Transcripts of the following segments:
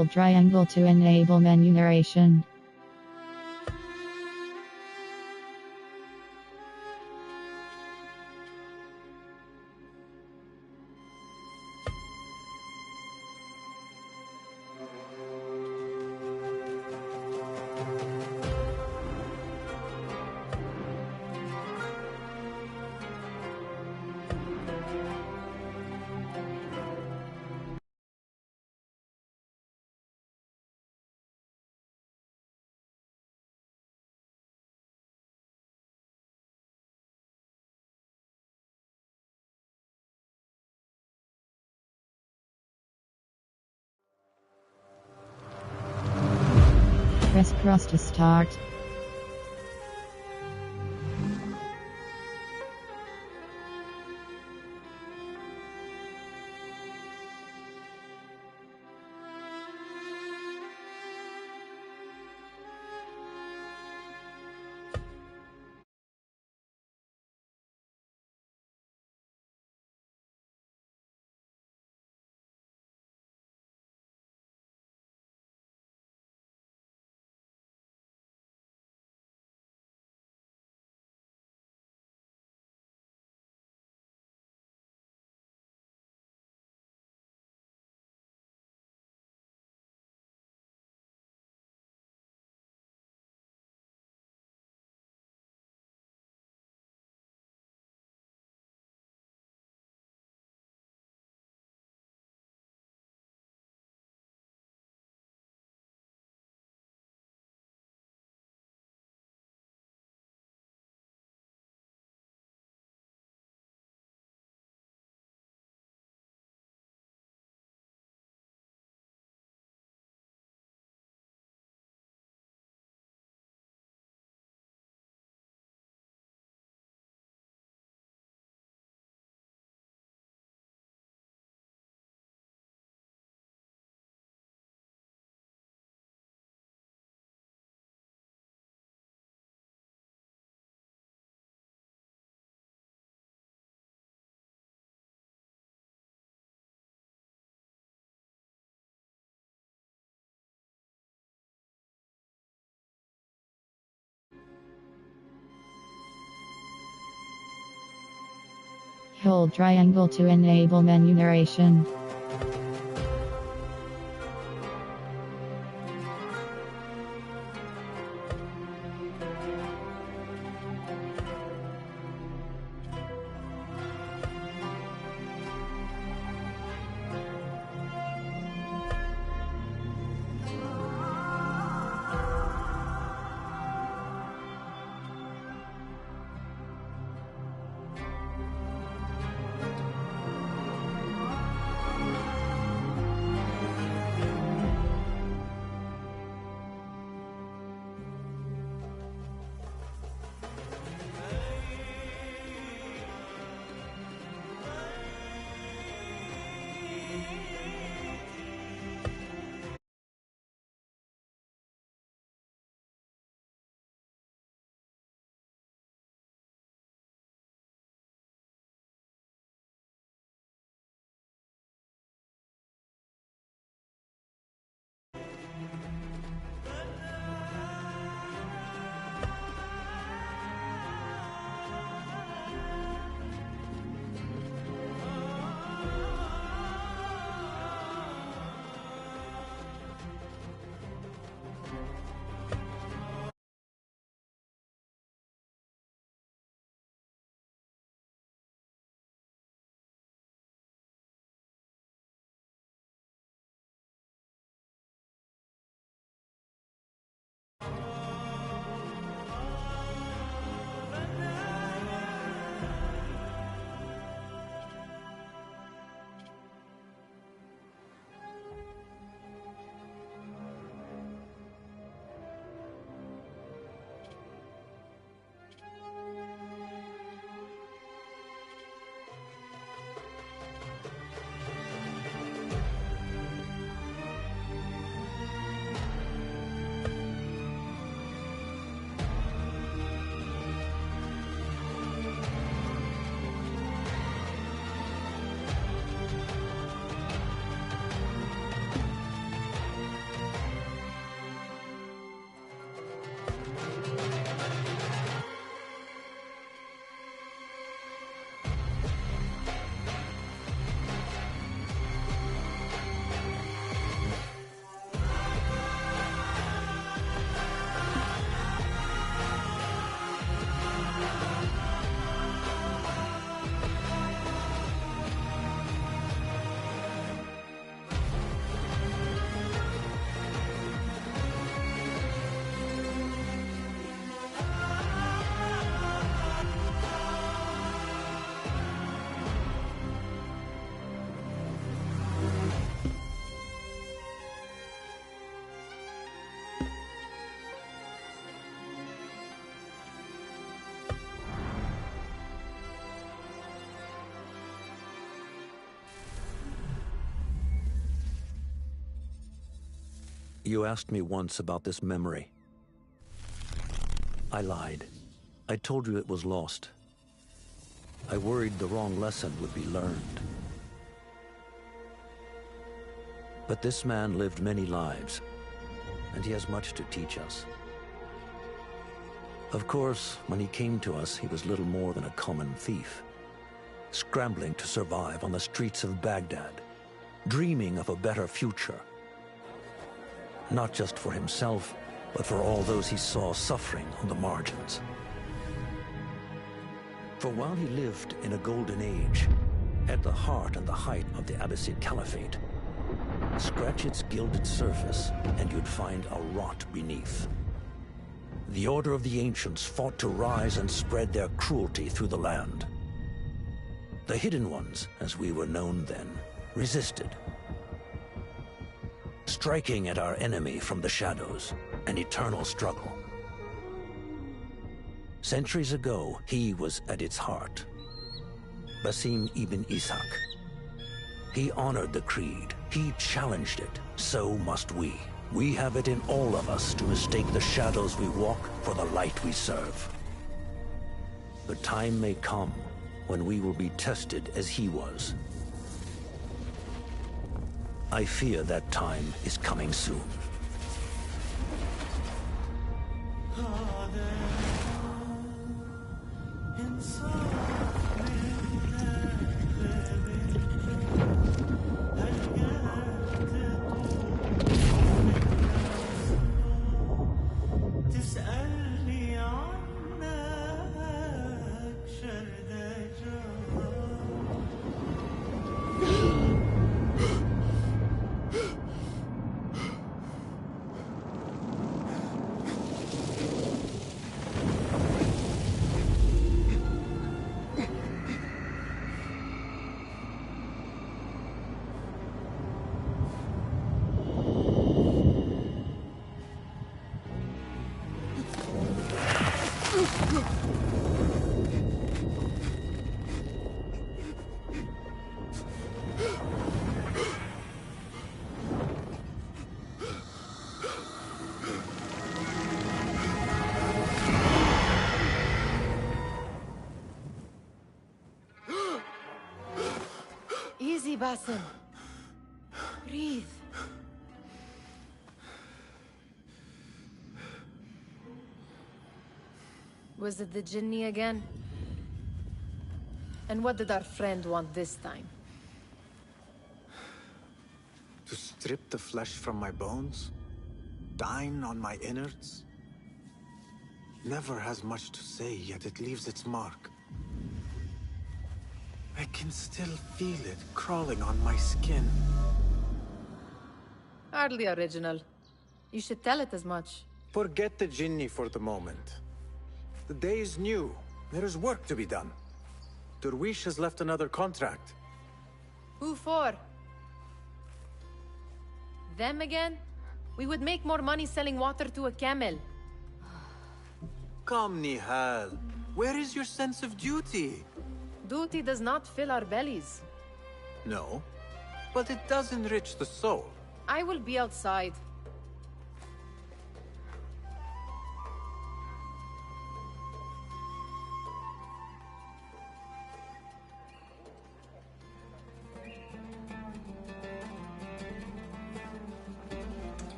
Hold triangle to enable menu narration. Press cross to start. Hold triangle to enable menu narration. You asked me once about this memory. I lied. I told you it was lost. I worried the wrong lesson would be learned. But this man lived many lives, and he has much to teach us. Of course, when he came to us, he was little more than a common thief, scrambling to survive on the streets of Baghdad, dreaming of a better future. Not just for himself, but for all those he saw suffering on the margins. For while he lived in a golden age, at the heart and the height of the Abbasid Caliphate, scratch its gilded surface and you'd find a rot beneath. The Order of the Ancients fought to rise and spread their cruelty through the land. The Hidden Ones, as we were known then, resisted, striking at our enemy from the shadows, an eternal struggle. Centuries ago, he was at its heart. Basim ibn Ishaq. He honored the creed. He challenged it. So must we. We have it in all of us to mistake the shadows we walk for the light we serve. The time may come when we will be tested as he was. I fear that time is coming soon. Easy, Basim. Breathe. Was it the Jinni again? And what did our friend want this time? To strip the flesh from my bones? Dine on my innards? Never has much to say, yet it leaves its mark. I can still feel it crawling on my skin. Hardly original. You should tell it as much. Forget the Jinni for the moment. The day is new. There is work to be done. Derwish has left another contract. Who for? Them again? We would make more money selling water to a camel. Come, Nihal. Where is your sense of duty? Duty does not fill our bellies. No, but it does enrich the soul. I will be outside.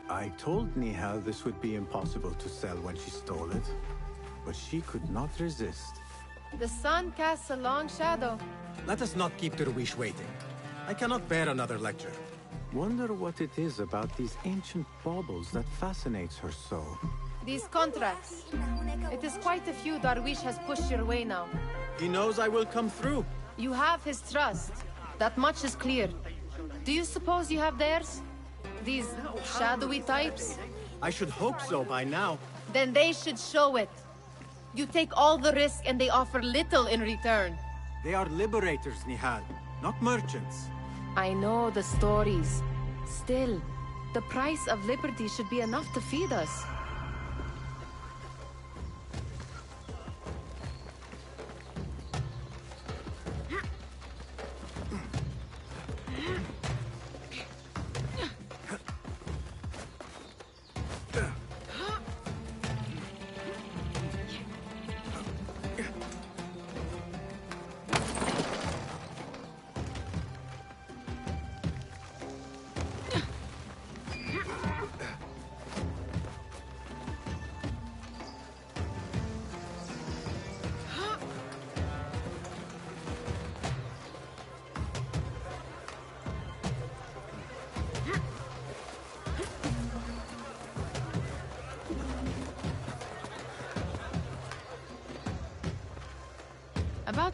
I told Nihal this would be impossible to sell when she stole it, but she could not resist. The sun casts a long shadow. Let us not keep Derwish waiting. I cannot bear another lecture. Wonder what it is about these ancient baubles that fascinates her so. These contracts. It is quite a few Darwish has pushed your way now. He knows I will come through. You have his trust. That much is clear. Do you suppose you have theirs? These shadowy types? I should hope so by now. Then they should show it. You take all the risk and they offer little in return. They are liberators, Nihal, not merchants. I know the stories. Still, the price of liberty should be enough to feed us.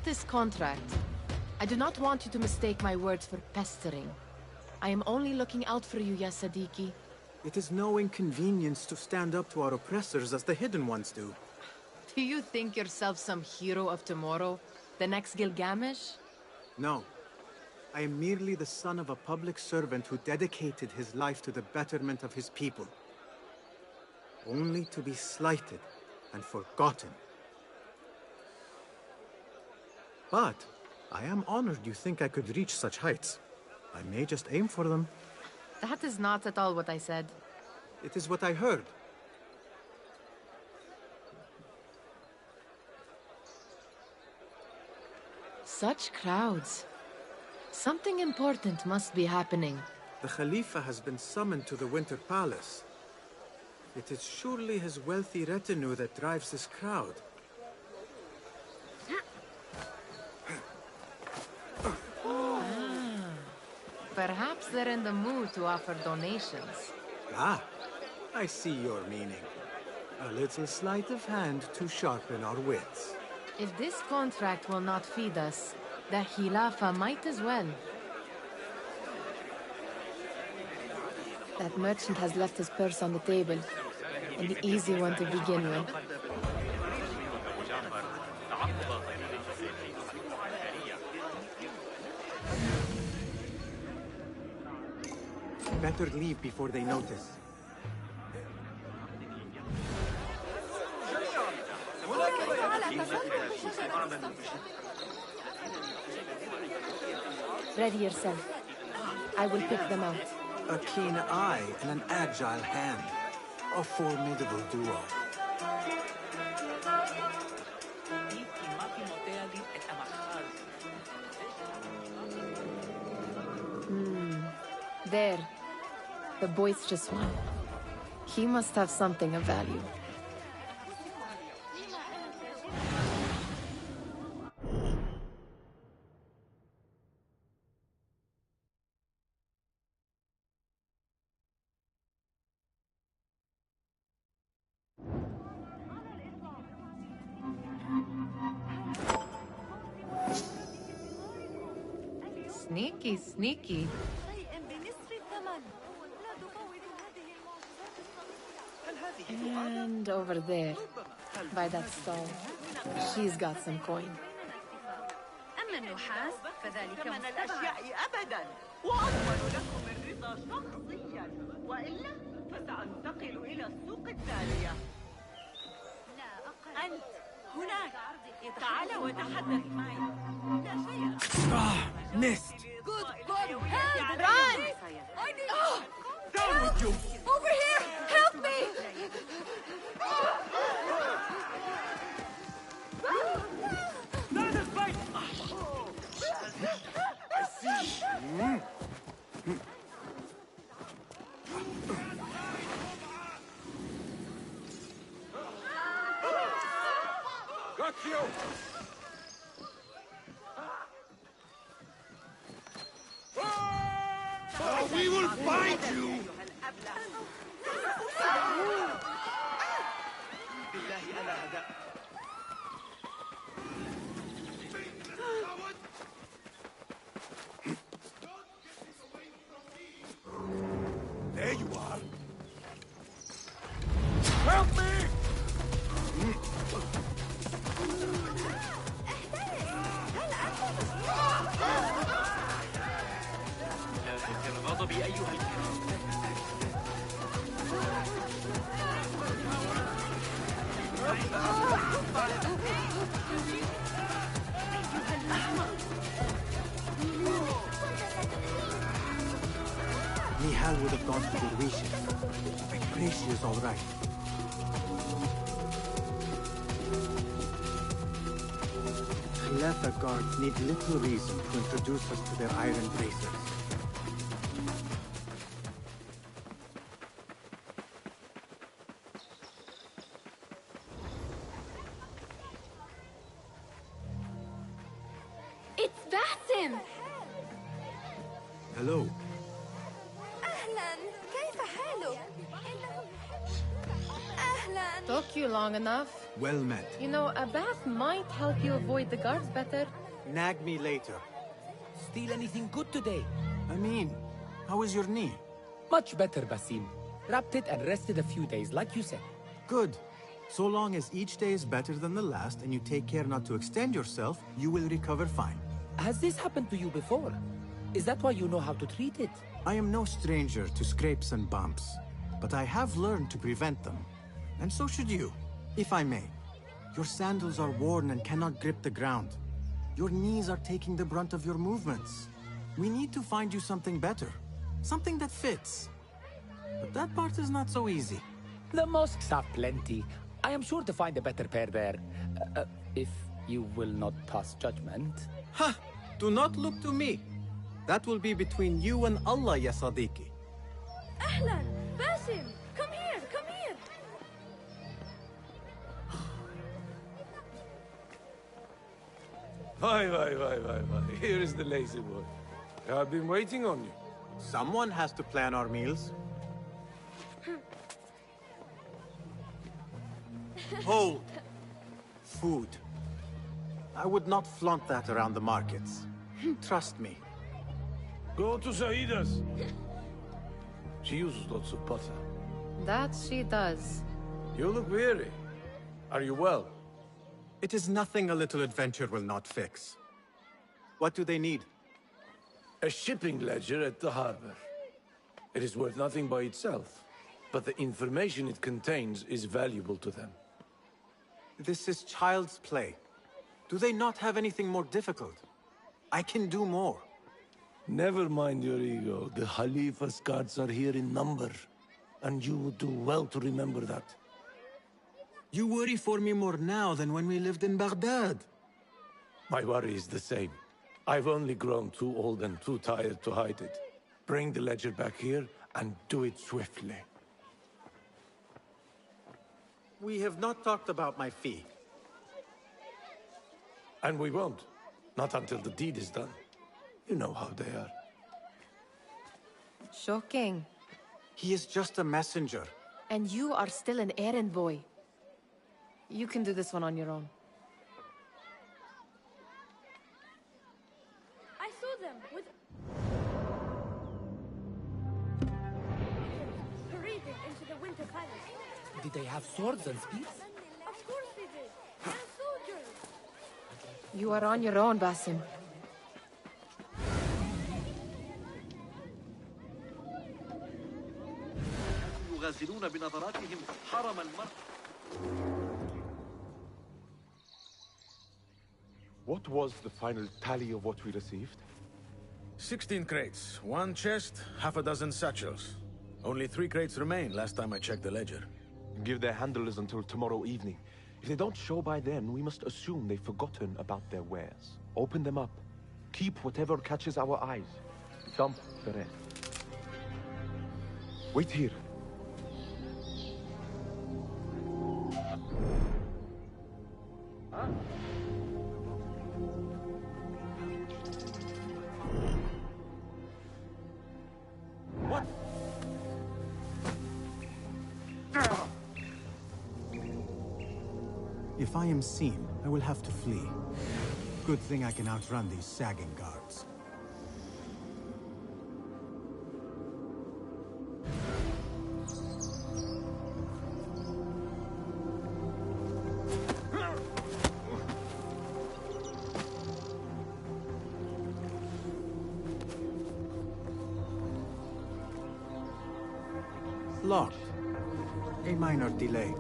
this contract. I do not want you to mistake my words for pestering. I am only looking out for you, ya Sadiki. It is no inconvenience to stand up to our oppressors as the Hidden Ones do. Do you think yourself some hero of tomorrow? The next Gilgamesh? No. I am merely the son of a public servant who dedicated his life to the betterment of his people. Only to be slighted and forgotten. But I am honored you think I could reach such heights. I may just aim for them. That is not at all what I said. It is what I heard. Such crowds. Something important must be happening. The Khalifa has been summoned to the Winter Palace. It is surely his wealthy retinue that drives this crowd. Perhaps they're in the mood to offer donations. Ah, I see your meaning. A little sleight of hand to sharpen our wits. If this contract will not feed us, the Khilafa might as well. That merchant has left his purse on the table. An easy one to begin with. Better leave before they notice. Ready yourself. I will pick them out. A keen eye and an agile hand. A formidable duo. There. The boisterous one. He must have something of value. Sneaky, sneaky. And over there, by that stall, she's got some coin. أما النحاس فذلك من الأشياء أبداً وأضمن لكم الرضا شخصياً وإلا فسأنتقل إلى السوق التالية. أنت هناك تعال وتحدث معي. لا شيء. Missed! Good God! Help! Run! Down with you! Over here! Help me! Not a fight! I see. Got you! We will find you! There you are. Help me! غضبي أيها الكرام. Nihal would have gone to Derwishes. I pray she is all right. Khilafa guards need little reason to introduce us to their iron bracers. It's Basim! Hello. أهلاً كيف حالك؟ أهلاً Took you long enough. Well met. You know, a bath might help you avoid the guards better. Nag me later. Steal anything good today? Amin, how is your knee? Much better, Basim. Wrapped it and rested a few days, like you said. Good. So long as each day is better than the last and you take care not to extend yourself, you will recover fine. Has this happened to you before? Is that why you know how to treat it? I am no stranger to scrapes and bumps, but I have learned to prevent them. And so should you, if I may. Your sandals are worn and cannot grip the ground. Your knees are taking the brunt of your movements. We need to find you something better. Something that fits. But that part is not so easy. The mosques have plenty. I am sure to find a better pair there. If you will not pass judgment. Ha! Do not look to me. That will be between you and Allah, ya Sadiqi. Ahlan! Basim! Come here! Come here! Vai. Here is the lazy boy. I've been waiting on you. Someone has to plan our meals. Hold. Food. I would not flaunt that around the markets. Trust me. Go to Saida's. She uses lots of butter. That she does. You look weary. Are you well? It is nothing a little adventure will not fix. What do they need? A shipping ledger at the harbor. It is worth nothing by itself, but the information it contains is valuable to them. This is child's play. Do they not have anything more difficult? I can do more. Never mind your ego. The Khalifa's guards are here in number, and you would do well to remember that. You worry for me more now than when we lived in Baghdad. My worry is the same. I've only grown too old and too tired to hide it. Bring the ledger back here, and do it swiftly. We have not talked about my fee. And we won't. Not until the deed is done. You know how they are. Shocking. He is just a messenger. And you are still an errand boy. You can do this one on your own. I saw them with... parading into the Winter Palace. Did they have swords and spears? Of course they did. They're soldiers. You are on your own, Basim. يغازلون بنظراتهم حرم المرء. What was the final tally of what we received? 16 crates, 1 chest, half a dozen satchels. Only 3 crates remain last time I checked the ledger. Give their handlers until tomorrow evening. If they don't show by then, we must assume they've forgotten about their wares. Open them up. Keep whatever catches our eyes. Dump the rest. Wait here. If I am seen, I will have to flee. Good thing I can outrun these sagging guards. Locked. A minor delay.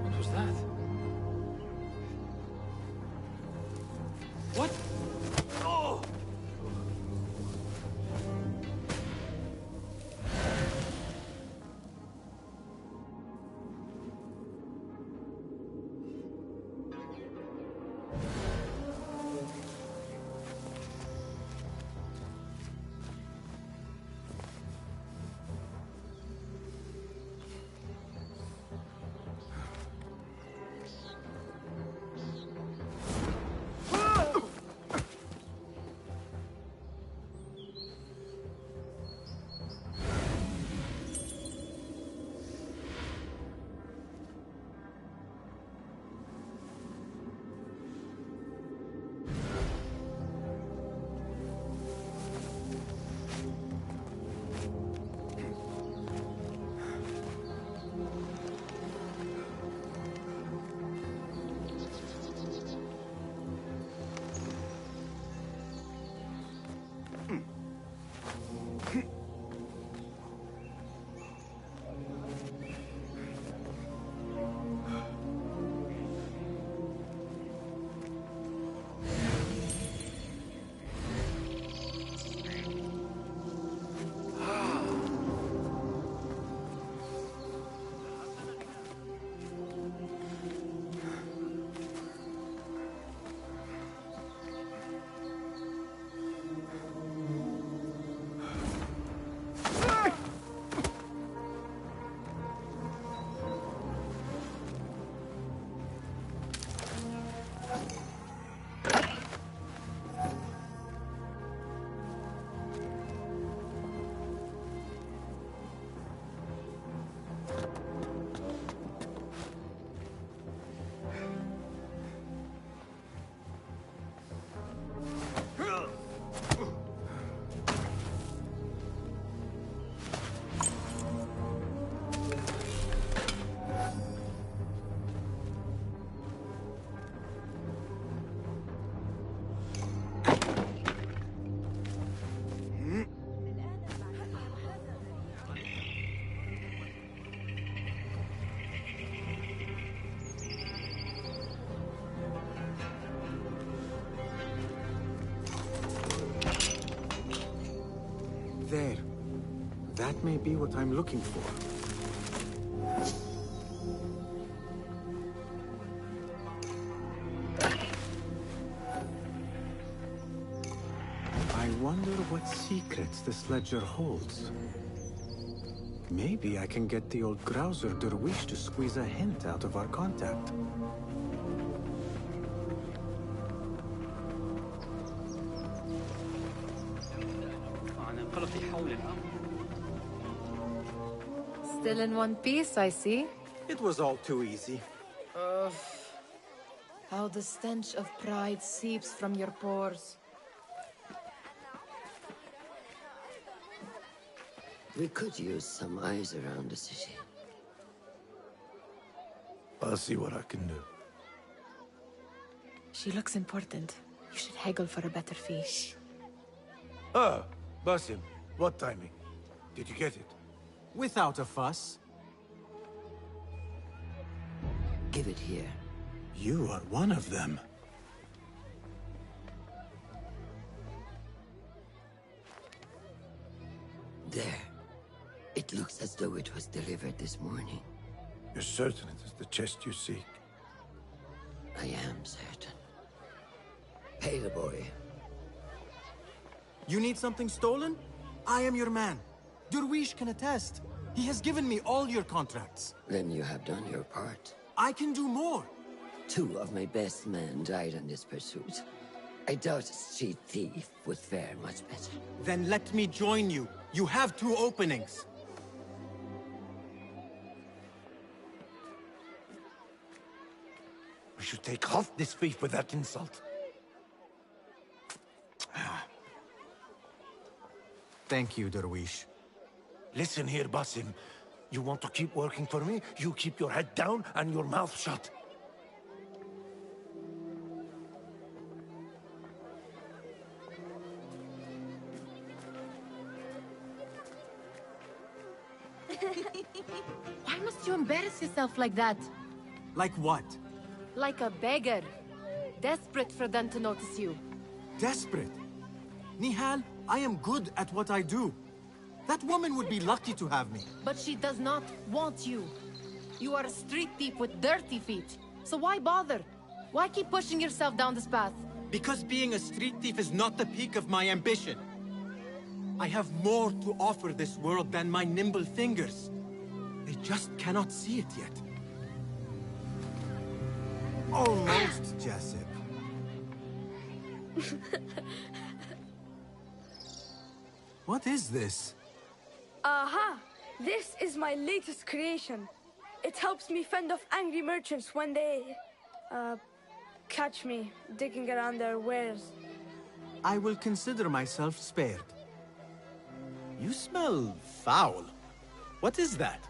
What was that? What? Oh! That may be what I'm looking for. I wonder what secrets this ledger holds. Maybe I can get the old grouser Derwish to squeeze a hint out of our contact. Still in one piece, I see. It was all too easy. How the stench of pride seeps from your pores. We could use some eyes around the city. I'll see what I can do. She looks important. You should haggle for a better fee. Ah, Basim, what timing? Did you get it? Without a fuss. Give it here. You are one of them. There. It looks as though it was delivered this morning. You're certain it is the chest you seek? I am certain. Pay the boy. You need something stolen? I am your man. Derwish can attest. He has given me all your contracts. Then you have done your part. I can do more. 2 of my best men died in this pursuit. I doubt a street thief would fare much better. Then let me join you. You have 2 openings. We should take half this thief with that insult. Thank you, Derwish. Listen here, Basim. You want to keep working for me? You keep your head down and your mouth shut. Why must you embarrass yourself like that? Like what? Like a beggar. Desperate for them to notice you. Desperate? Nihal, I am good at what I do. That woman would be lucky to have me. But she does not want you. You are a street thief with dirty feet. So why bother? Why keep pushing yourself down this path? Because being a street thief is not the peak of my ambition. I have more to offer this world than my nimble fingers. They just cannot see it yet. Almost, Jessup. What is this? Aha! This is my latest creation. It helps me fend off angry merchants when they... catch me digging around their wares. I will consider myself spared. You smell foul. What is that?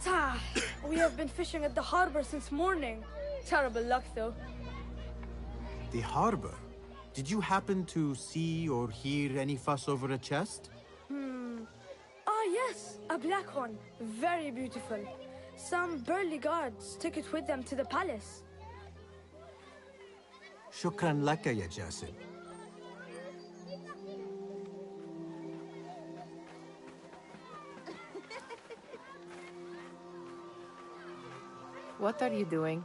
Ah, we have been fishing at the harbor since morning. Terrible luck, though. The harbor? Did you happen to see or hear any fuss over a chest? Ah, yes, a black one. Very beautiful. Some burly guards took it with them to the palace. Shukran laka, ya Jasib. What are you doing?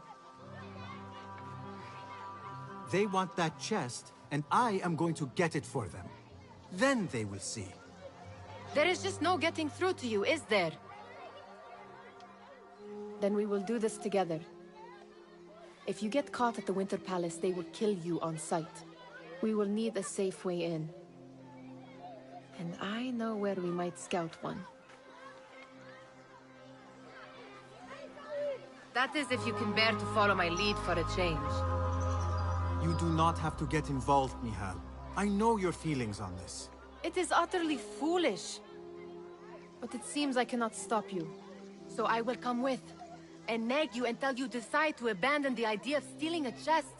They want that chest, and I am going to get it for them. Then they will see. There is just no getting through to you, is there? Then we will do this together. If you get caught at the Winter Palace, they will kill you on sight. We will need a safe way in. And I know where we might scout one. That is if you can bear to follow my lead for a change. You do not have to get involved, Nihal. I know your feelings on this. It is utterly foolish. But it seems I cannot stop you. So I will come with, and nag you until you decide to abandon the idea of stealing a chest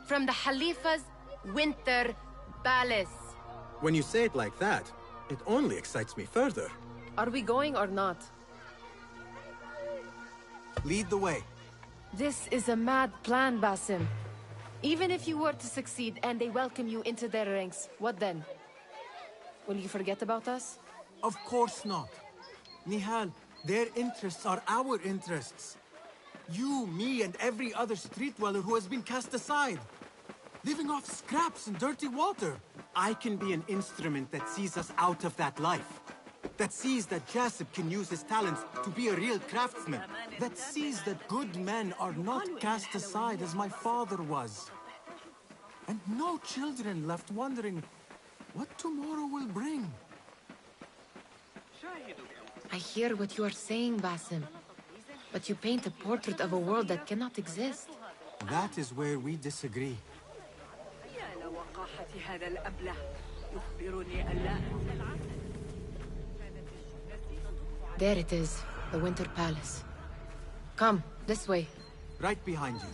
from the Khalifa's Winter Palace. When you say it like that, it only excites me further. Are we going or not? Lead the way. This is a mad plan, Basim. Even if you were to succeed and they welcome you into their ranks, what then? Will you forget about us? Of course not. Nihal, their interests are our interests. You, me, and every other street dweller who has been cast aside. Living off scraps and dirty water. I can be an instrument that sees us out of that life. That sees that Jasip can use his talents to be a real craftsman. That sees that good men are not cast aside as my father was. And no children left wondering what tomorrow will bring. I hear what you are saying, Basim. But you paint a portrait of a world that cannot exist. That is where we disagree. There it is, the Winter Palace. Come, this way. Right behind you.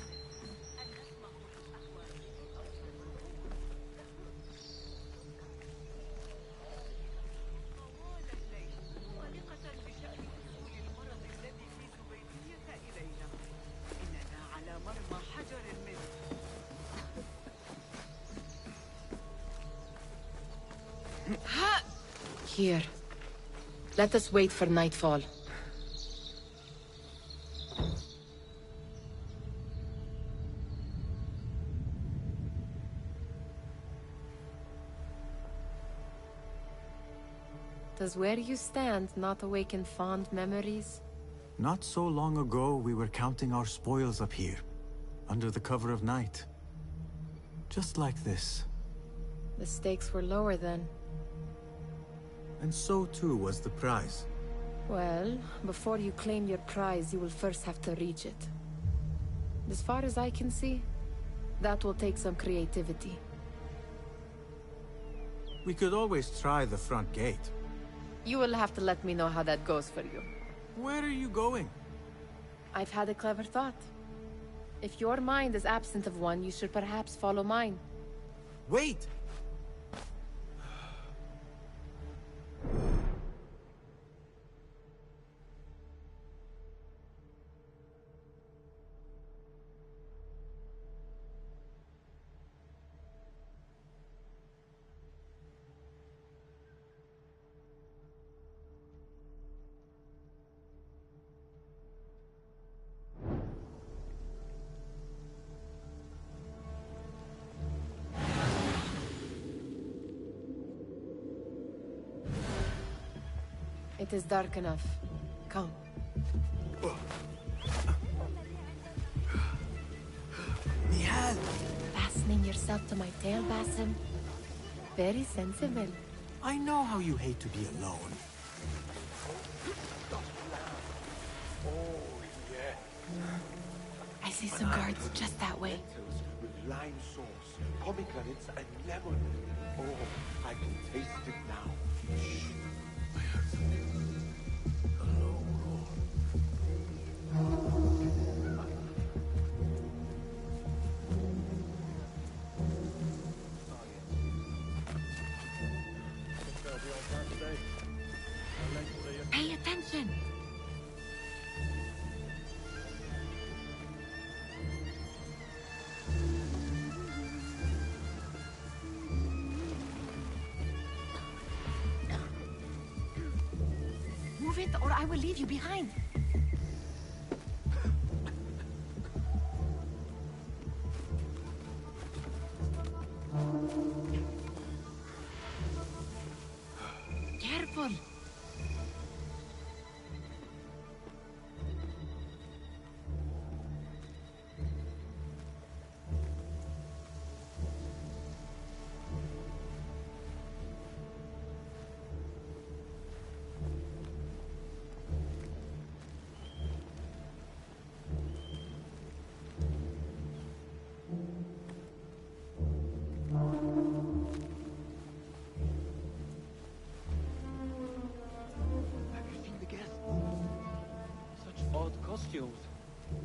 Here. Let us wait for nightfall. Does where you stand not awaken fond memories? Not so long ago, we were counting our spoils up here, under the cover of night. Just like this. The stakes were lower then. And so too was the prize. Well, before you claim your prize, you will first have to reach it. As far as I can see, that will take some creativity. We could always try the front gate. You will have to let me know how that goes for you. Where are you going? I've had a clever thought. If your mind is absent of one, you should perhaps follow mine. Wait! It is dark enough. Come. Nihal! Fastening yourself to my tail, Basim? Very sensible. I know how you hate to be alone. I see some guards just that way. With lime sauce, pomegranates, and lemon. Oh, I can taste it now. Shh. Pay attention! Move it, or I will leave you behind. Careful!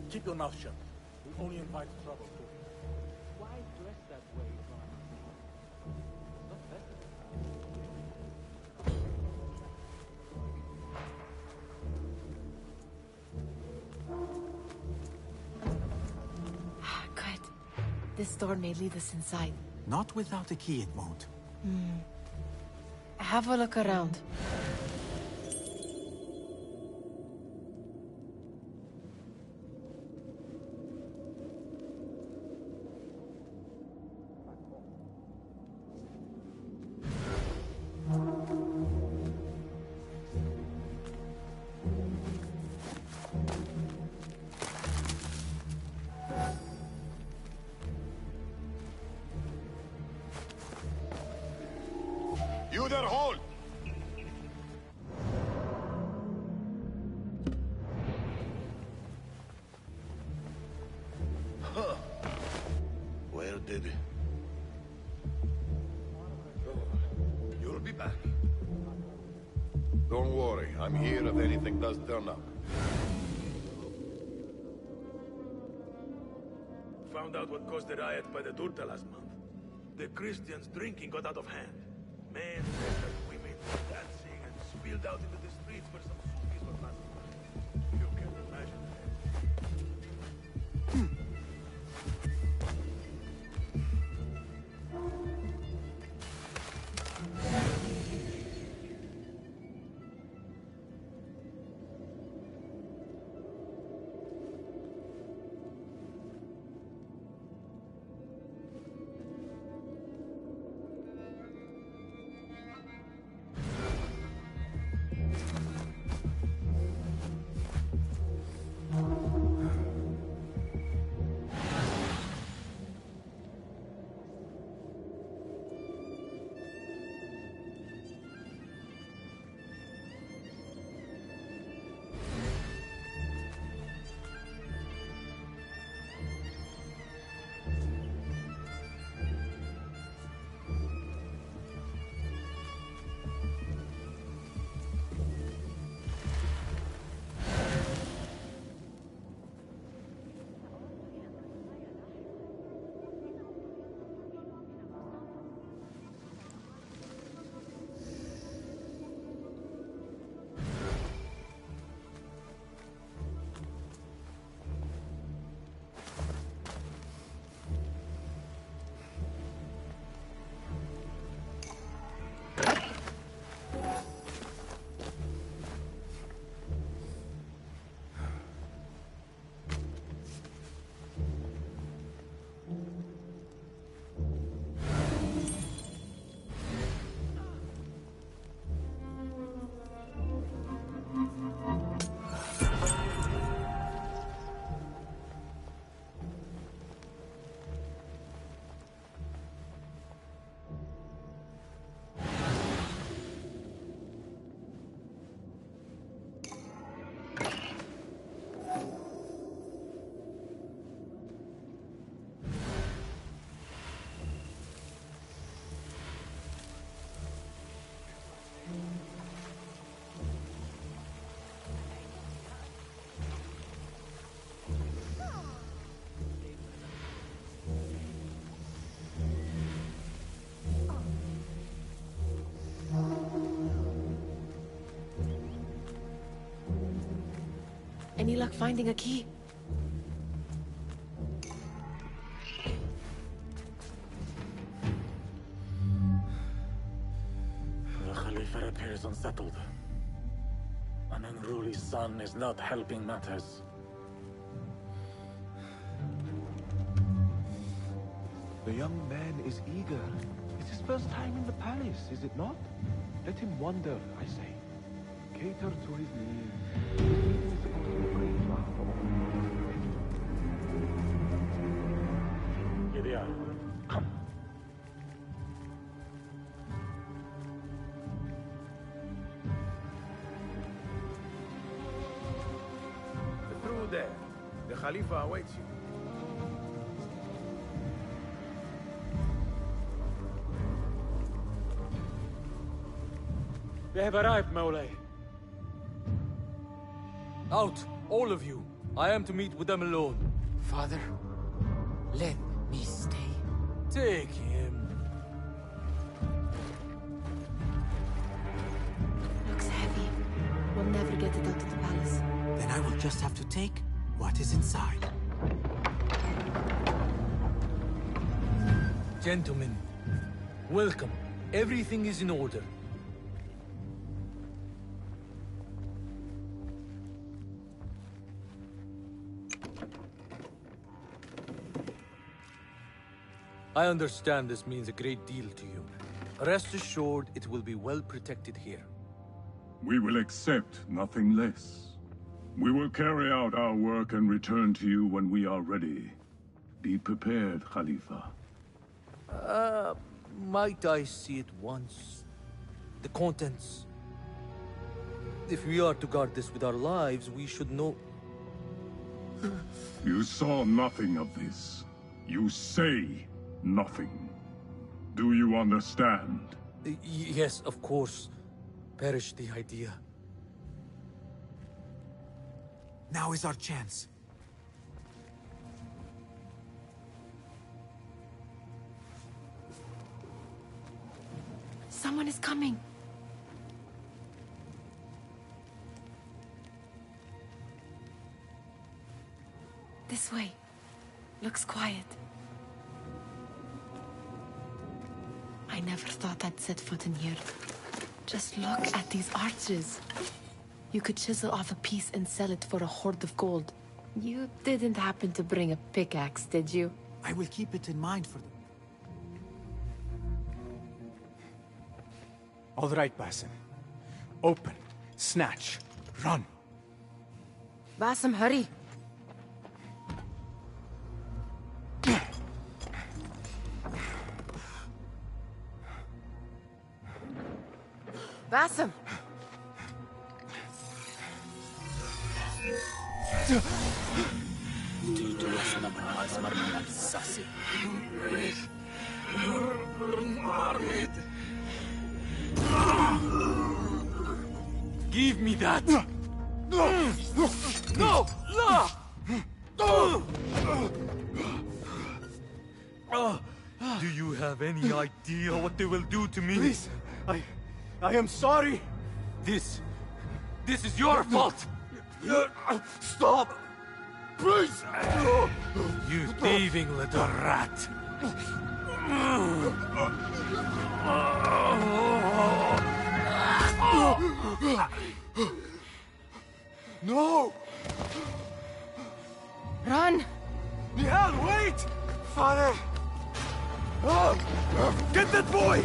Keep your mouth shut. We only invite trouble. Why dress that way, Good. This door may lead us inside. Not without a key, it won't. Have a look around. their hold! Huh. Where did it? You'll be back. Don't worry, I'm here if anything does turn up. Found out what caused the riot by the Durta last month. The Christians drinking got out of hand. Men, women, dancing and spilled out into the streets where some Sufis were passing by. You can imagine that. Any luck finding a key? The Khalifa appears unsettled. An unruly son is not helping matters. The young man is eager. It's his first time in the palace, is it not? Let him wander, I say. Cater to his needs. His needs are a great master. Here they are. Come. Through there. The Khalifa awaits you. They have arrived, Maulay. Out, all of you. I am to meet with them alone. Father, let me stay. Take him. Looks heavy. We'll never get it out of the palace. Then I will just have to take what is inside. Gentlemen, welcome. Everything is in order. I understand this means a great deal to you. Rest assured, it will be well protected here. We will accept nothing less. We will carry out our work and return to you when we are ready. Be prepared, Khalifa. Might I see it once? the contents. If we are to guard this with our lives, we should know... You saw nothing of this. You say nothing. Do you understand? Yes, of course. Perish the idea. Now is our chance. Someone is coming. This way. Looks quiet. I never thought I'd set foot in here. Just look at these arches. You could chisel off a piece and sell it for a hoard of gold. You didn't happen to bring a pickaxe, did you? I will keep it in mind for them. All right, Basim. Open, snatch, run. Basim, hurry. Basim! Give me that! No! No! Do you have any idea what they will do to me? Please, I am sorry. This is your fault! Stop! Please! You thieving little rat! No! Run! Nihal, wait! Father! Get that boy!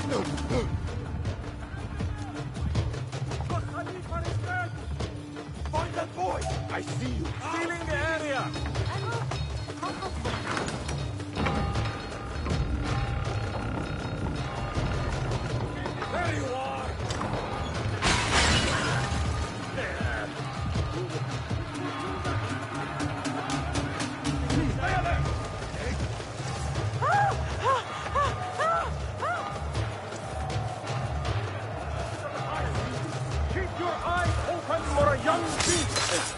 Find that boy! I see you! Stealing the area! There you are! Keep your eyes open for a young beast!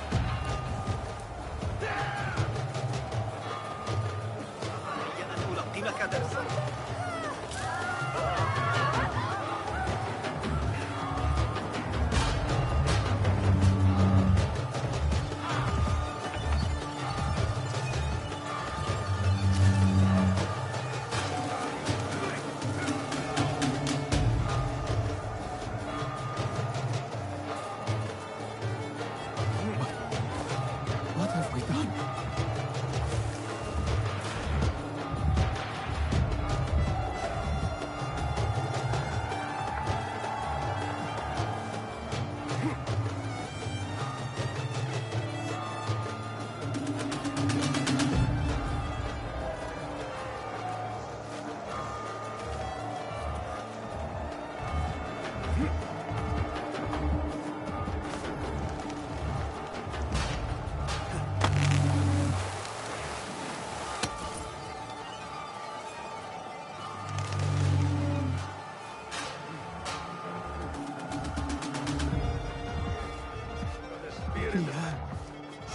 What have we done?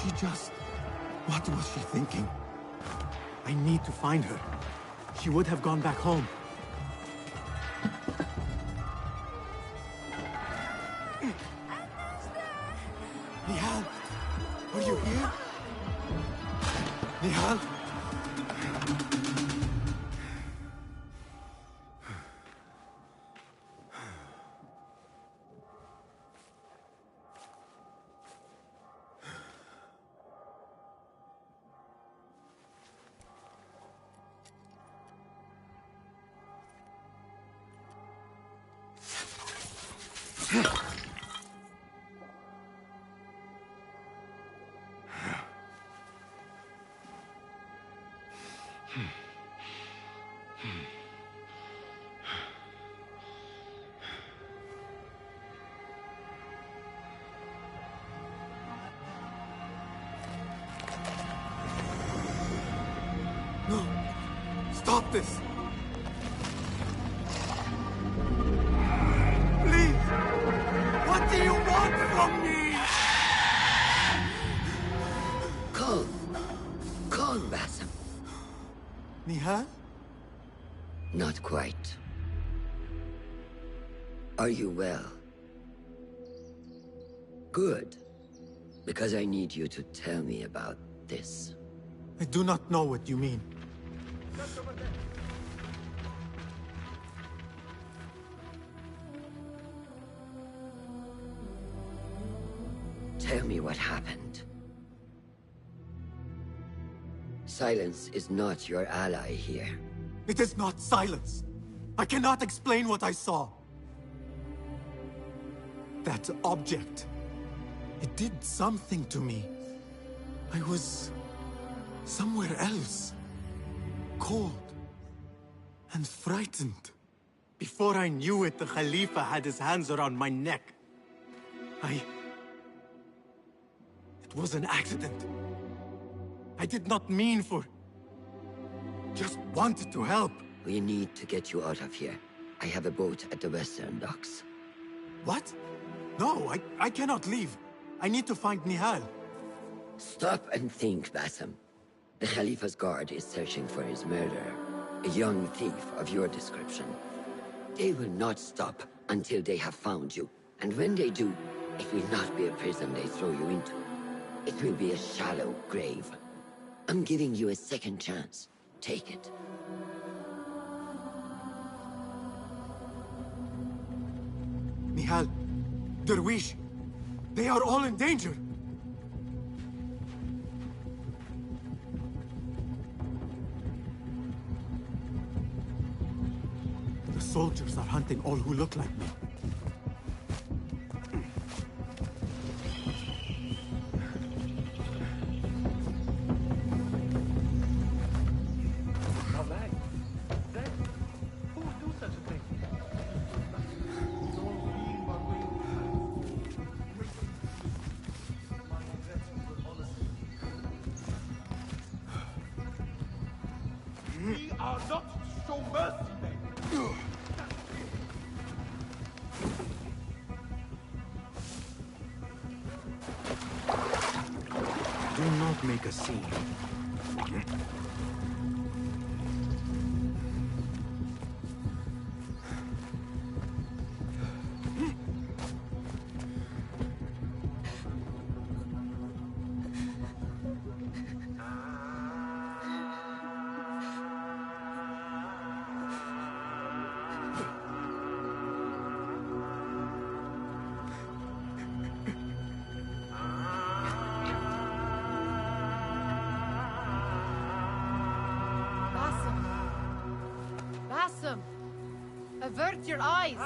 She just... What was she thinking? I need to find her. She would have gone back home. Nihal! Are you here? Nihal? stop this! Please! What do you want from me? Calm. Calm, Basim. Nihal? Not quite. Are you well? Good. Because I need you to tell me about this. I do not know what you mean. Tell me what happened. Silence is not your ally here. It is not silence. I cannot explain what I saw. That object. It did something to me. I was somewhere else. Cold. And frightened. Before I knew it, the Khalifa had his hands around my neck. It was an accident. I did not mean for... Just wanted to help. We need to get you out of here. I have a boat at the western docks. What? No, I cannot leave. I need to find Nihal. Stop and think, Basim. The Khalifa's guard is searching for his murderer. A young thief of your description. They will not stop until they have found you. And when they do, it will not be a prison they throw you into. It will be a shallow grave. I'm giving you a second chance. Take it. Nihal, Derwish, they are all in danger. The soldiers are hunting all who look like me. We are not to show mercy, then. Do not make a scene. Basim! Avert your eyes!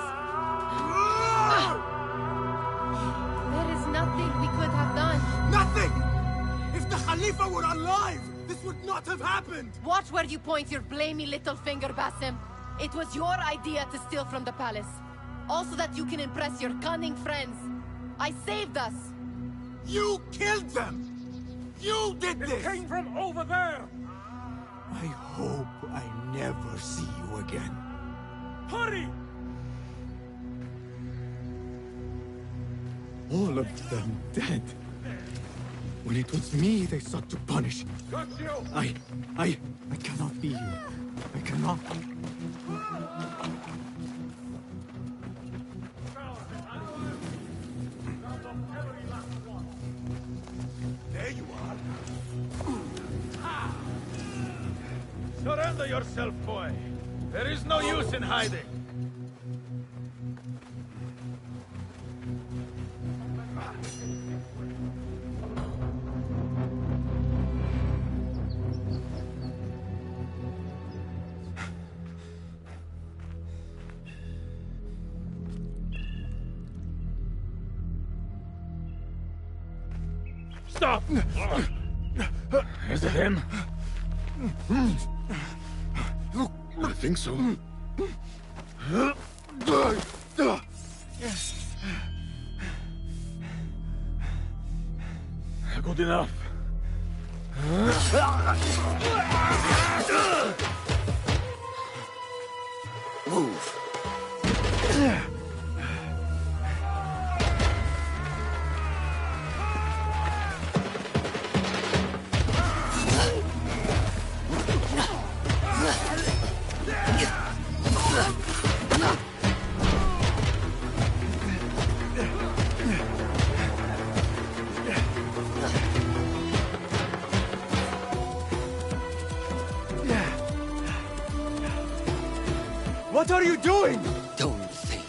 There is nothing we could have done. Nothing! If the Khalifa were alive, this would not have happened! Watch where you point your blamey little finger, Basim. It was your idea to steal from the palace. Also that you can impress your cunning friends. I saved us! You killed them! You did this! It came from over there! I hope I never see you again. Hurry! All of them dead. When it was me they sought to punish. Got you! I cannot be here. I cannot. There you are. Surrender yourself, boy. There is no use in hiding. Stop! Is it him? I think so. Good enough. Move. What are you doing? Don't think.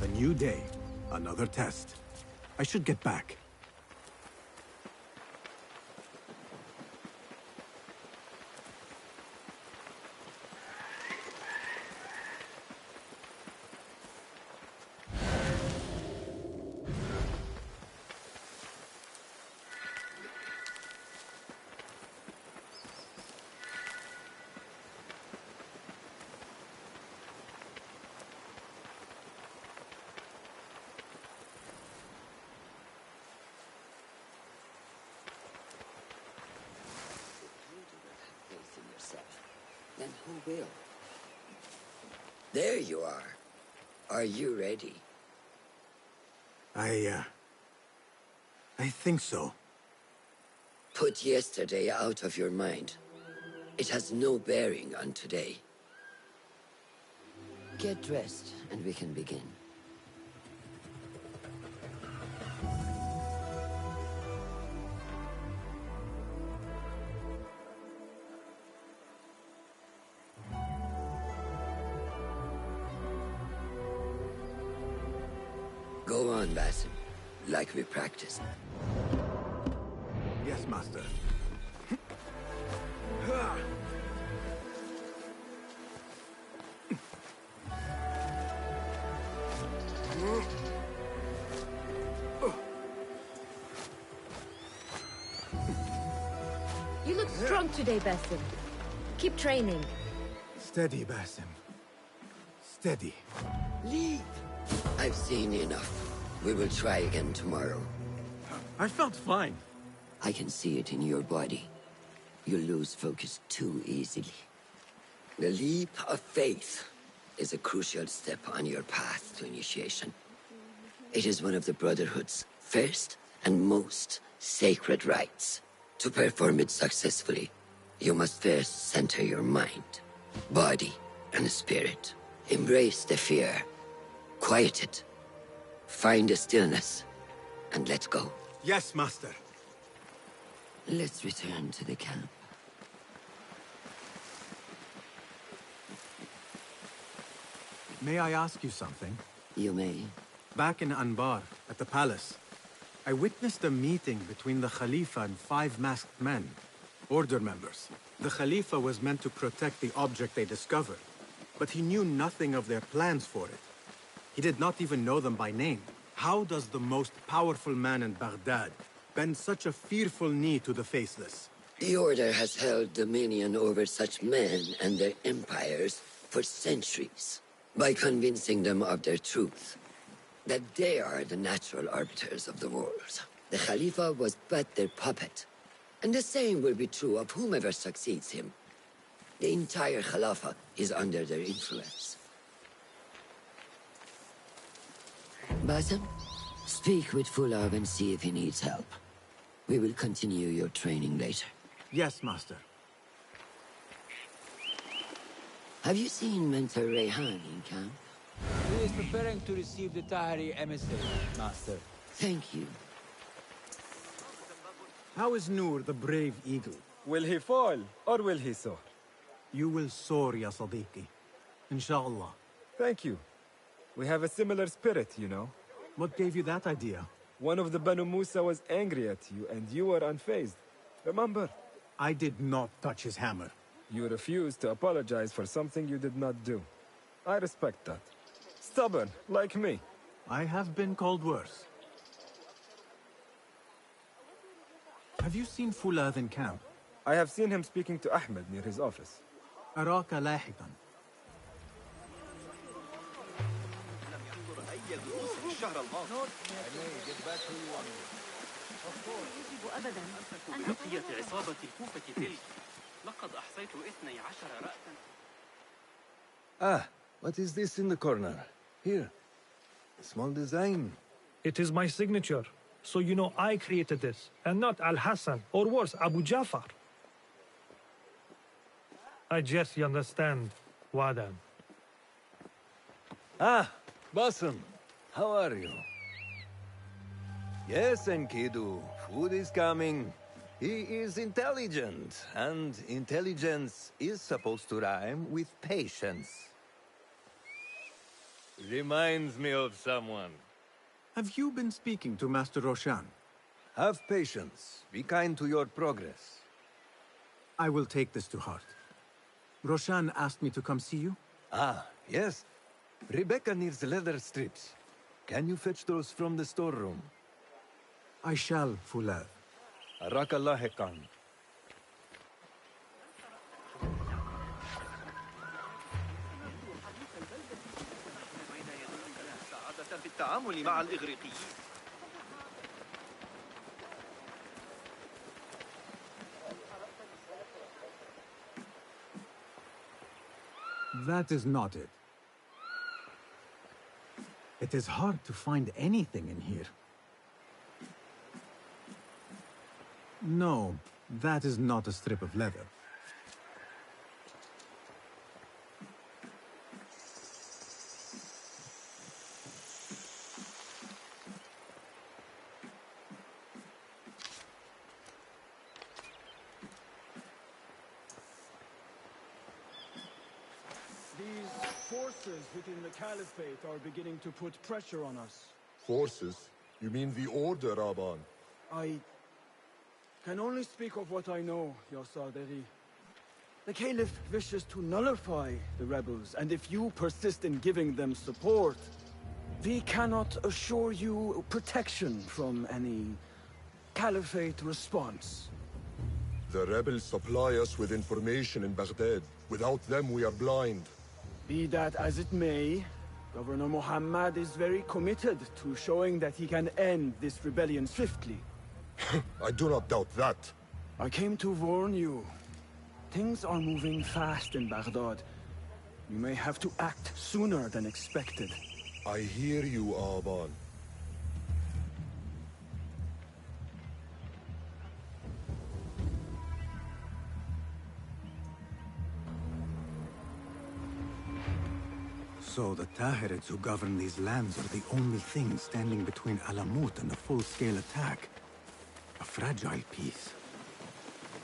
A new day, another test. I should get back. Then who will? There you are. Are you ready? I think so. Put yesterday out of your mind. It has no bearing on today. Get dressed, and we can begin. Go on, Basim, like we practiced. Yes, Master. You look strong today, Basim. Keep training. Steady, Basim. Steady. Leave. I've seen enough. We will try again tomorrow. I felt fine. I can see it in your body. You lose focus too easily. The leap of faith is a crucial step on your path to initiation. It is one of the Brotherhood's first and most sacred rites. To perform it successfully, you must first center your mind, body, and spirit. Embrace the fear. Quiet it. Find a stillness, and let go. Yes, Master. Let's return to the camp. May I ask you something? You may. Back in Anbar, at the palace, I witnessed a meeting between the Khalifa and 5 masked men, Order members. The Khalifa was meant to protect the object they discovered, but he knew nothing of their plans for it. He did not even know them by name. How does the most powerful man in Baghdad bend such a fearful knee to the faceless? The Order has held dominion over such men and their empires for centuries, by convincing them of their truth, that they are the natural arbiters of the world. The Khalifa was but their puppet, and the same will be true of whomever succeeds him. The entire Khalifa is under their influence. Basim, speak with Fulav and see if he needs help. We will continue your training later. Yes, Master. Have you seen Mentor Rayhan in camp? He is preparing to receive the Tahiri emissary, Master. Thank you. How is Noor, the brave eagle? Will he fall, or will he soar? You will soar, ya Sadiqi. Inshallah. Thank you. We have a similar spirit, you know. What gave you that idea? One of the Banu Musa was angry at you, and you were unfazed. Remember? I did not touch his hammer. You refused to apologize for something you did not do. I respect that. Stubborn, like me. I have been called worse. Have you seen Fulav in camp? I have seen him speaking to Ahmed near his office. أراك لاحقا. يجب أبدا أن بقيت عصابة الكوفة تلك لقد أحصيت 12 رأسا. Ah, what is this in the corner? Here. A small design. It is my signature. So you know I created this, and not Al-Hassan, or worse, Abu Jafar. I guess you understand, Wadan. Ah, Basim. How are you? Yes, Enkidu. Food is coming. He is intelligent, and intelligence is supposed to rhyme with patience. Reminds me of someone. Have you been speaking to Master Roshan? Have patience. Be kind to your progress. I will take this to heart. Roshan asked me to come see you? Ah, yes. Rebecca needs leather strips. Can you fetch those from the storeroom? I shall, Fulav. Arakallah Khan. في التعامل مع الإغريقيين. That is not it. It is hard to find anything in here. No, that is not a strip of leather. Forces within the Caliphate are beginning to put pressure on us. Forces? You mean the Order, Aban? I can only speak of what I know, Ya Saderi. The Caliph wishes to nullify the rebels, and if you persist in giving them support, we cannot assure you protection from any Caliphate response. The rebels supply us with information in Baghdad. Without them, we are blind. Be that as it may, Governor Muhammad is very committed to showing that he can end this rebellion swiftly. I do not doubt that. I came to warn you. Things are moving fast in Baghdad. You may have to act sooner than expected. I hear you, Aban. So the Tahirids who govern these lands are the only thing standing between Alamut and a full-scale attack. A fragile peace.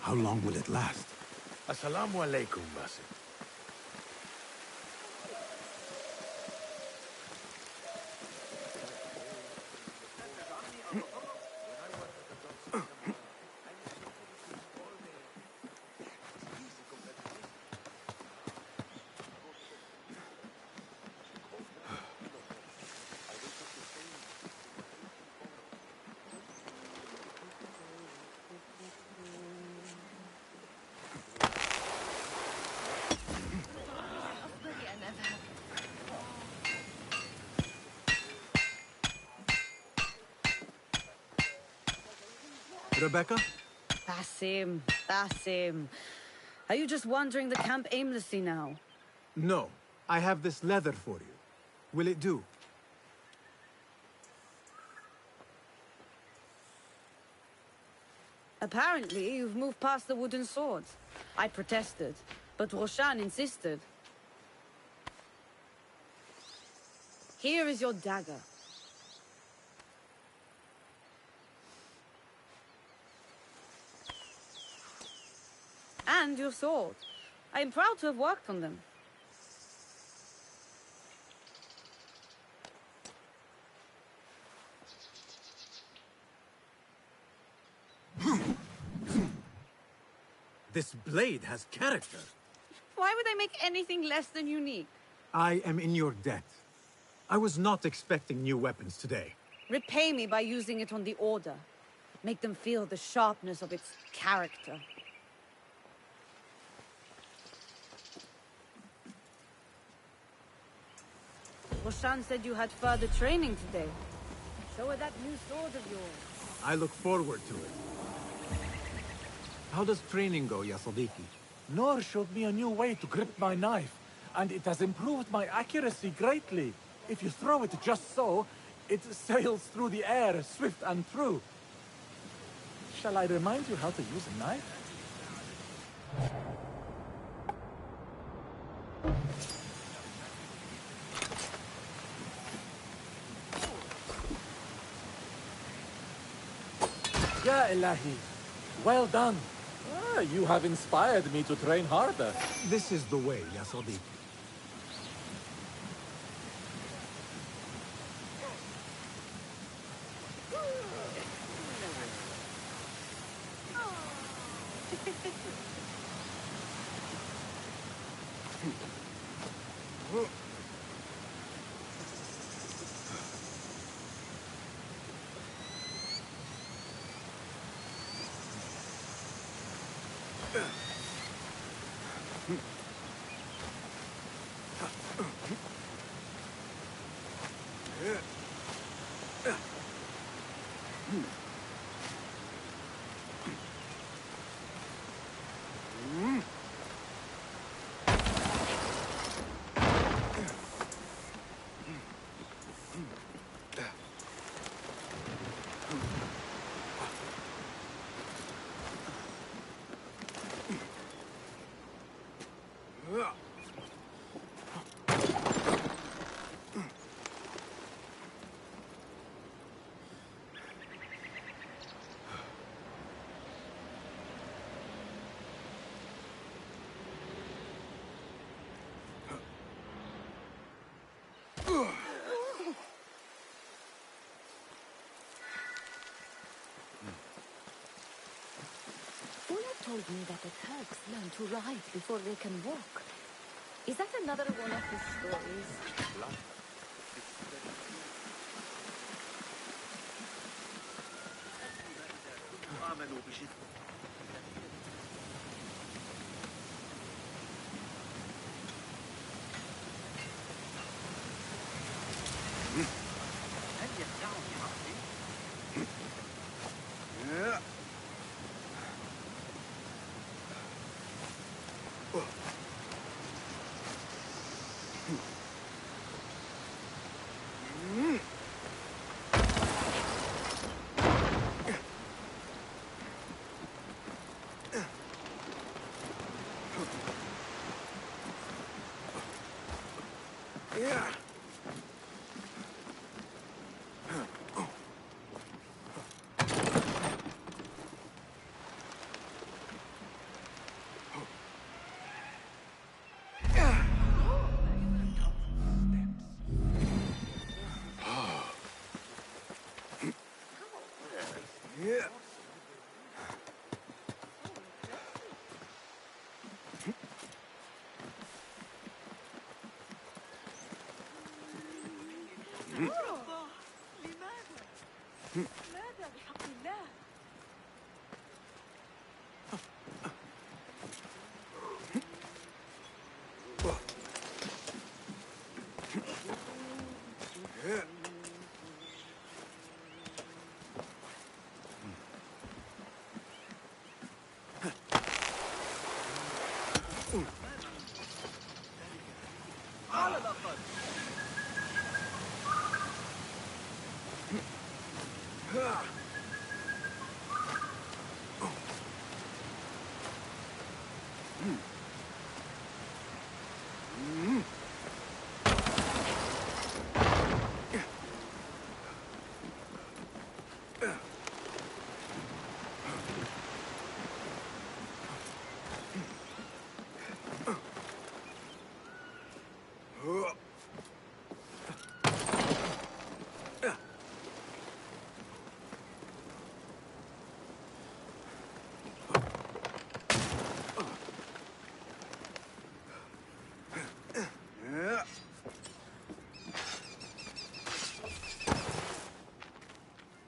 How long will it last? Assalamu alaikum, Basim. Rebecca? Basim, Basim. Are you just wandering the camp aimlessly now? No. I have this leather for you. Will it do? Apparently, you've moved past the wooden swords. I protested, but Roshan insisted. Here is your dagger. And your sword. I am proud to have worked on them. This blade has character. Why would I make anything less than unique? I am in your debt. I was not expecting new weapons today. Repay me by using it on the Order. Make them feel the sharpness of its character. Roshan said you had further training today. Show her that new sword of yours. I look forward to it. How does training go, ya Sadiqi? Noor showed me a new way to grip my knife, and it has improved my accuracy greatly. If you throw it just so, it sails through the air, swift and true. Shall I remind you how to use a knife? Ya Ilahi, well done. You have inspired me to train harder. This is the way, ya Sadiqi. Told me that the Turks learn to ride before they can walk. Is that another one of his stories?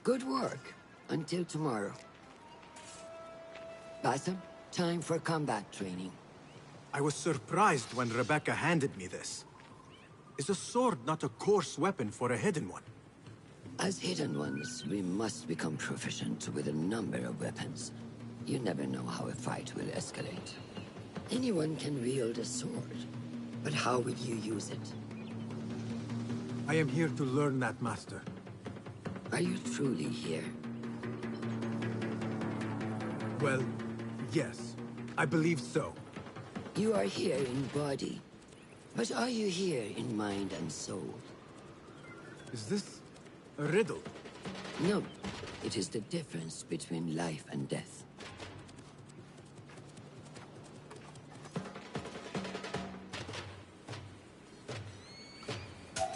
Good work. Until tomorrow. Bassam, time for combat training. I was surprised when Rebecca handed me this. Is a sword not a coarse weapon for a hidden one? As hidden ones, we must become proficient with a number of weapons. You never know how a fight will escalate. Anyone can wield a sword, but how will you use it? I am here to learn that, Master. Are you truly here? Well, yes. I believe so. You are here in body, but are you here in mind and soul? Is this a riddle? No. It is the difference between life and death.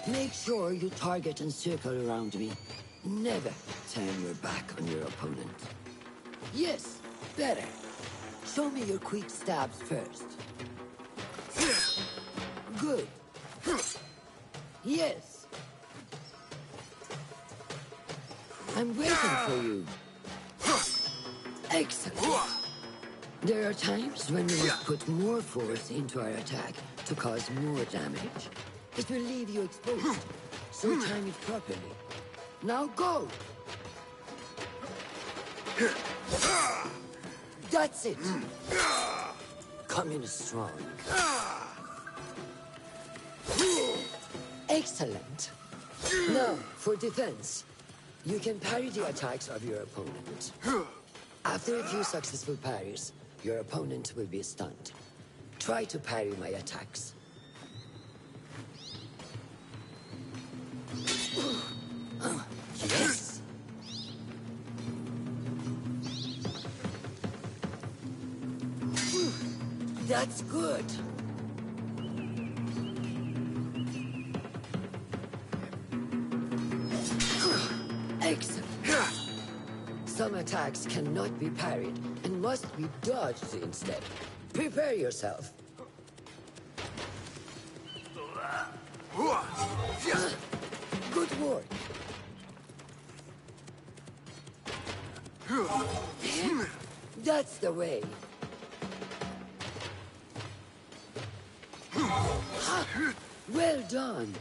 Make sure you target and circle around me. Never turn your back on your opponent. Yes, better. Show me your quick stabs first. Good. Yes. I'm waiting for you. Excellent. There are times when we must put more force into our attack to cause more damage. It will leave you exposed, so time it properly. Now go! That's it! Come in strong. Excellent. Now, for defense. You can parry the attacks of your opponent. After a few successful parries, your opponent will be stunned. Try to parry my attacks. Yes! That's good! Excellent! Some attacks cannot be parried and must be dodged instead. Prepare yourself. Good work. That's the way. Well done.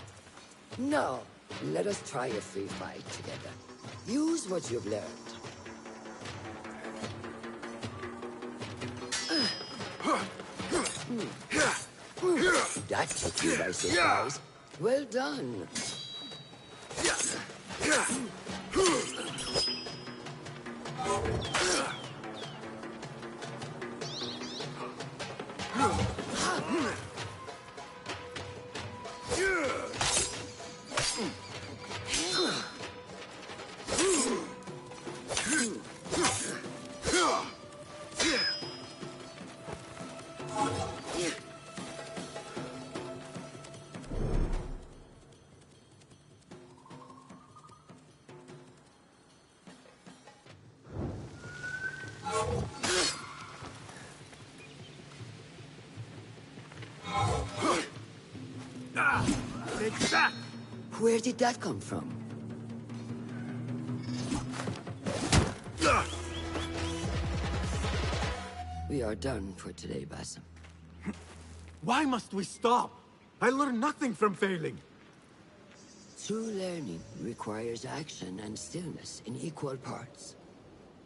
Now, let us try a free fight together. Use what you've learned. That took you by surprise. Well done. Take that! Where did that come from? We are done for today, Bassam. Why must we stop? I learned nothing from failing. True learning requires action and stillness in equal parts.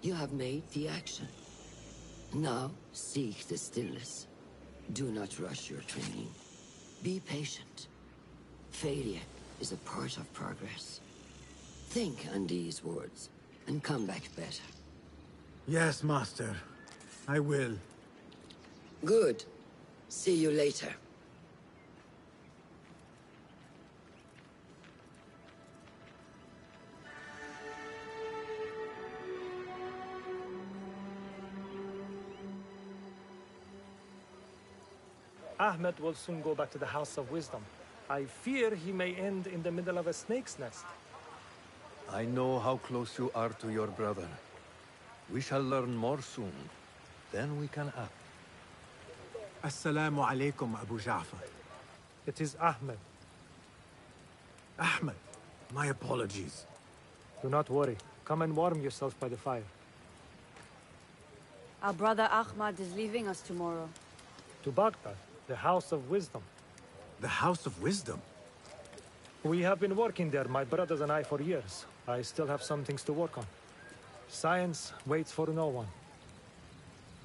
You have made the action. Now, seek the stillness. Do not rush your training. Be patient. Failure is a part of progress. Think on these words, and come back better. Yes, Master. I will. Good. See you later. Ahmed will soon go back to the House of Wisdom. I fear he may end in the middle of a snake's nest. I know how close you are to your brother. We shall learn more soon. Then we can act. Assalamu alaikum, Abu Ja'far. It is Ahmed. Ahmed, my apologies. Do not worry. Come and warm yourself by the fire. Our brother Ahmad is leaving us tomorrow. To Baghdad, the House of Wisdom. The House of Wisdom? We have been working there, my brothers and I, for years. I still have some things to work on. Science waits for no one.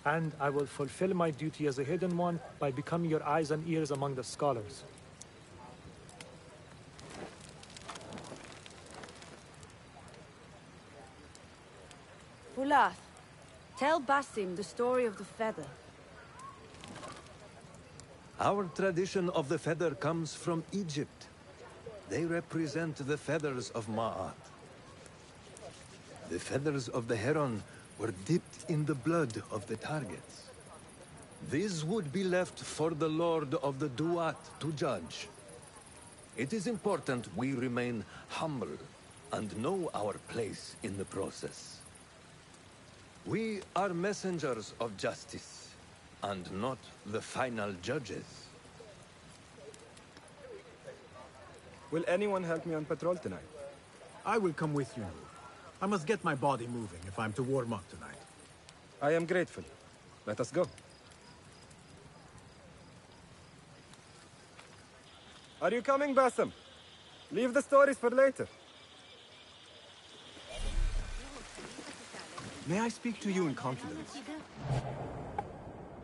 And I will fulfill my duty as a hidden one by becoming your eyes and ears among the scholars. Fulath, tell Basim the story of the feather. Our tradition of the feather comes from Egypt. They represent the feathers of Ma'at. The feathers of the heron were dipped in the blood of the targets. These would be left for the Lord of the Duat to judge. It is important we remain humble and know our place in the process. We are messengers of justice, and not the final judges. Will anyone help me on patrol tonight? I will come with you, Noor. I must get my body moving if I'm to warm up tonight. I am grateful. Let us go. Are you coming, Basim? Leave the stories for later. May I speak to you in confidence?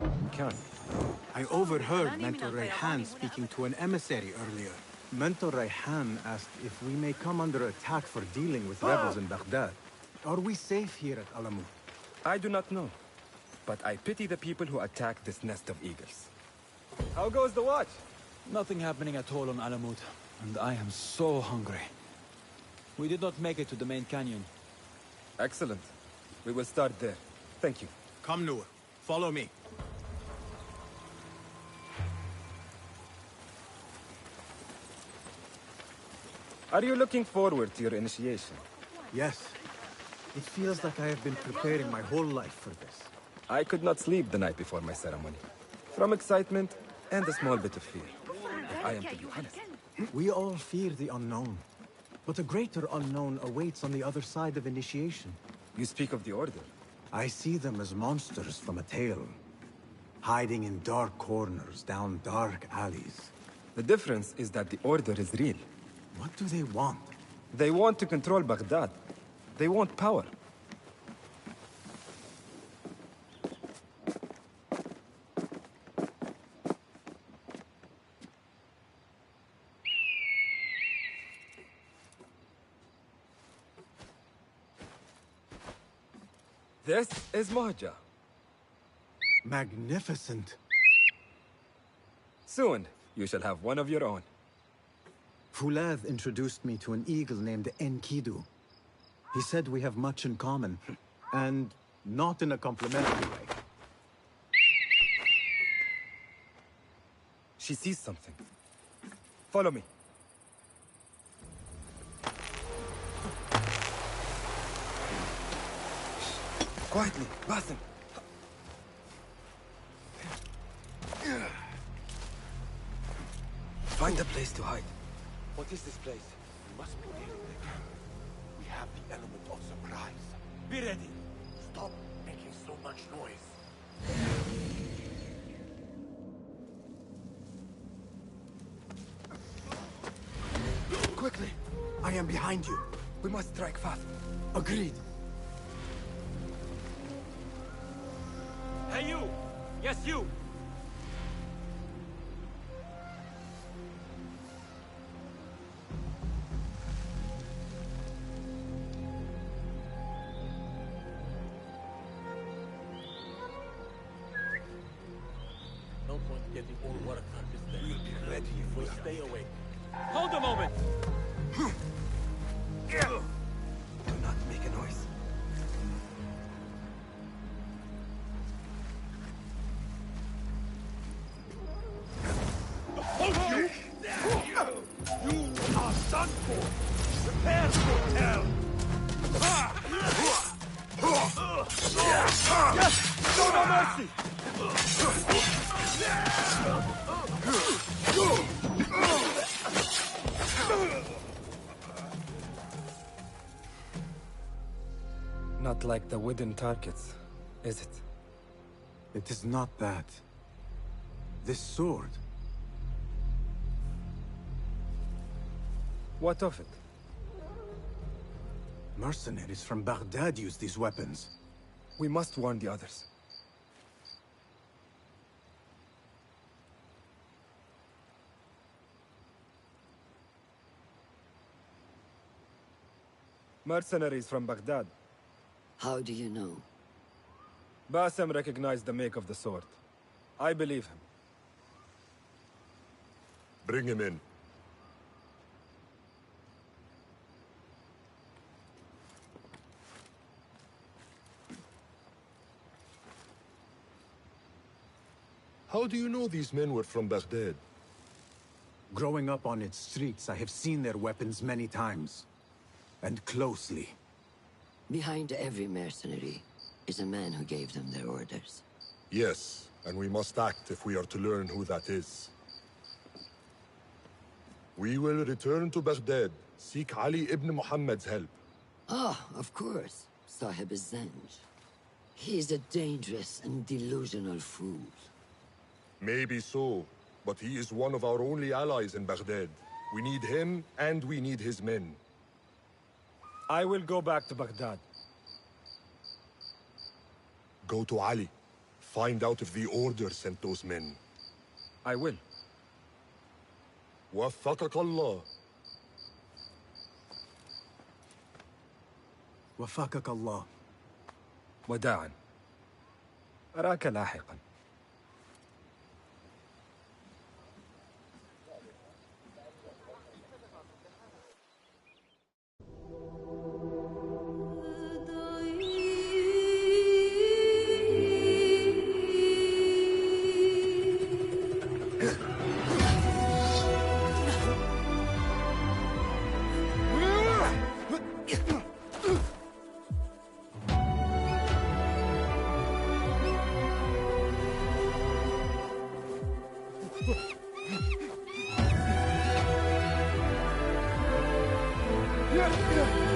You can. I overheard Mentor Rayhan speaking to an emissary earlier. Mentor Rayhan asked if we may come under attack for dealing with rebels in Baghdad. Are we safe here at Alamut? I do not know, but I pity the people who attack this nest of eagles. How goes the watch? Nothing happening at all on Alamut, and I am so hungry. We did not make it to the main canyon. Excellent. We will start there. Thank you. Come, Noor. Follow me. Are you looking forward to your initiation? Yes. It feels like I have been preparing my whole life for this. I could not sleep the night before my ceremony. From excitement and a small bit of fear, if I am to be honest. We all fear the unknown. But a greater unknown awaits on the other side of initiation. You speak of the Order? I see them as monsters from a tale. Hiding in dark corners, down dark alleys. The difference is that the Order is real. What do they want? They want to control Baghdad. They want power. This is Mahja. Magnificent. Soon, you shall have one of your own. Fulath introduced me to an eagle named Enkidu. He said we have much in common, and not in a complimentary way. She sees something. Follow me. Quietly, Basim. Find a place to hide. What is this place? We must be near it. We have the element of surprise. Be ready. Stop making so much noise. Quickly! I am behind you. We must strike fast. Agreed. Hey, you! Yes, you! We'll be ready if we stay awake. Hold a moment! Do not make a noise. You are done for! Prepare for hell! Show no mercy! Not like the wooden targets, is it? It is not that. This sword. What of it? Mercenaries from Baghdad use these weapons. We must warn the others. Mercenaries from Baghdad. How do you know? Bassem recognized the make of the sword. I believe him. Bring him in. How do you know these men were from Baghdad? Growing up on its streets, I have seen their weapons many times. And closely. Behind every mercenary is a man who gave them their orders. Yes, and we must act if we are to learn who that is. We will return to Baghdad, seek Ali ibn Muhammad's help. Ah, of course. Sahib is Zenj. He's a dangerous and delusional fool. Maybe so, but he is one of our only allies in Baghdad. We need him, and we need his men. I will go back to Baghdad. Go to Ali. Find out if the Order sent those men. I will. وفقك الله. وفقك الله. وداعا. أراك لاحقا. Yeah.